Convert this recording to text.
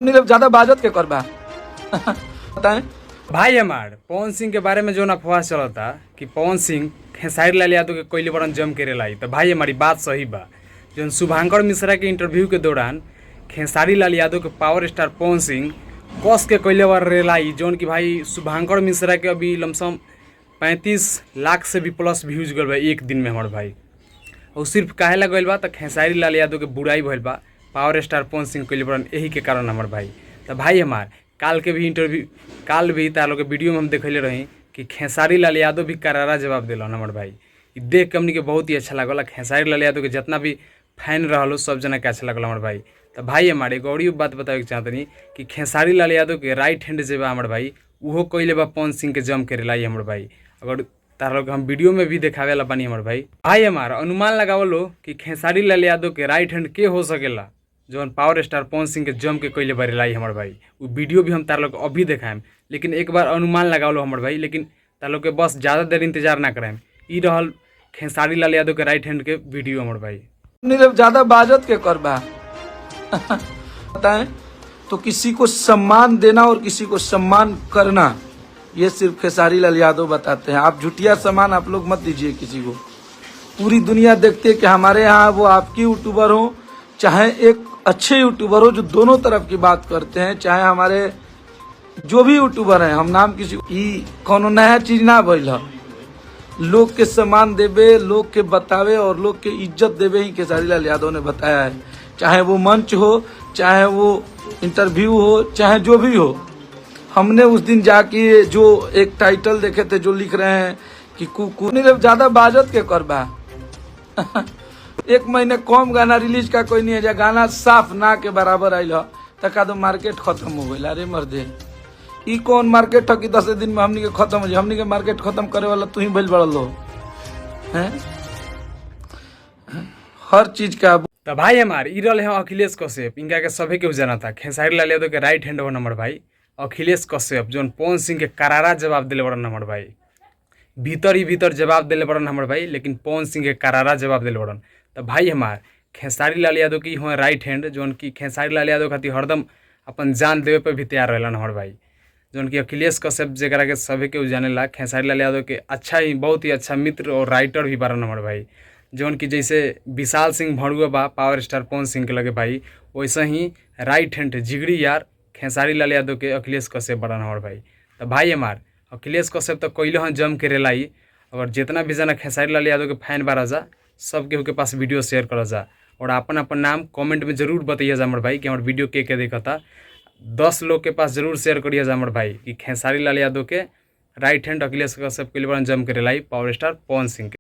ज्यादा बाजत के करबा बताएं। भाई हमार पवन सिंह के बारे में जो अफवाह चलता कि पवन सिंह खेसारी लाल यादव के कोयले बड़न जम के रेलाई, तो भाई हमारी बात सही बा। जो शुभांकर मिश्रा के इंटरव्यू के दौरान खेसारी लाल यादव के पावर स्टार पवन सिंह कस के कोयले बार रेलाई, जौन कि भाई शुभांकर मिश्रा के अभी लमसम 35 लाख से भी प्लस व्यूज गल बा एक दिन में हमारे भाई। और सिर्फ काहे ला गइल बा तो खेसारी लाल यादव के बुराई भइल बा पावर स्टार पवन सिंह कोयले बड़न, यही के कारण हमार भाई। तो भाई हमार काल भी तार लोग के वीडियो में हम देखले रही कि खेसारी लाल यादव भी करारा जवाब दिलन हमार भाई। ई देख के हमनी के बहुत ही अच्छा लागल। खेसारी लाल यादव के जितना भी फैन रहलो सब जना के अच्छा लगल हमार भाई। तो भाई हमारे एगो और बात बतावे के चाहतनी कि खेसारी लाल यादव के राइट हैंड जे बा हमार भाई उहो कोइले बा पवन सिंह के जम के रेलाई हमार भाई। अगर तार लोग हम वीडियो में भी देखावे ला बानी हमार भाई। भाई हमार अनुमान लगावलो कि खेसारी लाल यादव के राइट हैंड के हो सकेला जौन पावर स्टार पवन सिंह के जम के कोयले बार लाई हमार भाई। वो वीडियो भी हम तार लोग अभी देखाएम, लेकिन एक बार अनुमान लगा लो हमार भाई। लेकिन तार लोग के बस ज़्यादा देर इंतजार ना कराएम। ई रहल खेसारी लाल यादव के राइट हैंड के वीडियो हमार भाई। ज्यादा बाजत के करबा बताएं। तो किसी को सम्मान देना और किसी को सम्मान करना ये सिर्फ खेसारी लाल यादव बताते हैं। आप झूठिया सम्मान आप लोग मत दीजिए किसी को। पूरी दुनिया देखती है कि हमारे यहाँ वो आपकी यूट्यूबर हो चाहे एक अच्छे यूट्यूबर हो जो दोनों तरफ की बात करते हैं, चाहे हमारे जो भी यूट्यूबर हैं, हम नाम किसी कोनो नया चीज ना भइल। लोग के सम्मान देवे, लोग के बतावे और लोग के इज्जत देवे ही खेसारी लाल यादव ने बताया है। चाहे वो मंच हो, चाहे वो इंटरव्यू हो, चाहे जो भी हो। हमने उस दिन जाके जो एक टाइटल देखे थे जो लिख रहे हैं कि कुकू ज्यादा बाजत के करबा एक महीने कम गाना रिलीज का कोई नहीं है, गाना साफ ना के बराबर आयल तक तो मार्केट खत्म हो गई। अरे मर्दे ई कौन मार्केट है कि 10 दिन में हमनी के खत्म हो जाए। हमनी के मार्केट खत्म करे वाला तू ही भइल बड़ल हो हैं हर चीज का। तो भाई हमार ई रहल है अखिलेश कश्यप। इनका के सभी के जाना था खेसारी लाल यादव के राइट हैंड हो नंबर भाई अखिलेश कश्यप, जो पवन सिंह के करारा जवाब दिले बड़न नंबर भाई। भीतर ही भीतर जवाब दिले बड़न हमार भाई, लेकिन पवन सिंह के करारा जवाब दिले बड़न। तो भाई हमार खेसारी लाल यादव की हुआ राइट हैंड, जो कि खेसारी लाल यादव खातिर हरदम अपन जान देवे पे भी तैयार रहलन हमार भाई। जो कि अखिलेश कश्यप जरा के सभी के जाने ला खेसारी लाल यादव के अच्छा ही बहुत ही अच्छा मित्र और राइटर भी बारन हमार भाई। जो कि जैसे विशाल सिंह भड़ुआ बा पावर स्टार पवन सिंह के लगे भाई, वैसे ही राइट हैंड जिगरी यार खेसारी लाल यादव के अखिलेश कश्यप बड़न हमार भाई। तो भाई हमार अखिलेश कश्यप तो कोयले हन जम के रेलाई। अगर जितना भी जना खेसारी लाल यादव के फैन बारा जा सब केहू के पास वीडियो शेयर करा जा और अपन अपन नाम कमेंट में जरूर बताइए जा हमारे भाई कि हमारे वीडियो के देखता। 10 लोग के पास जरूर शेयर करिए जा हमारे भाई कि खेसारी लाल यादव के राइट हैंड अखिलेश कश्यप के लिए जम के रेलाई पावर स्टार पवन सिंह के।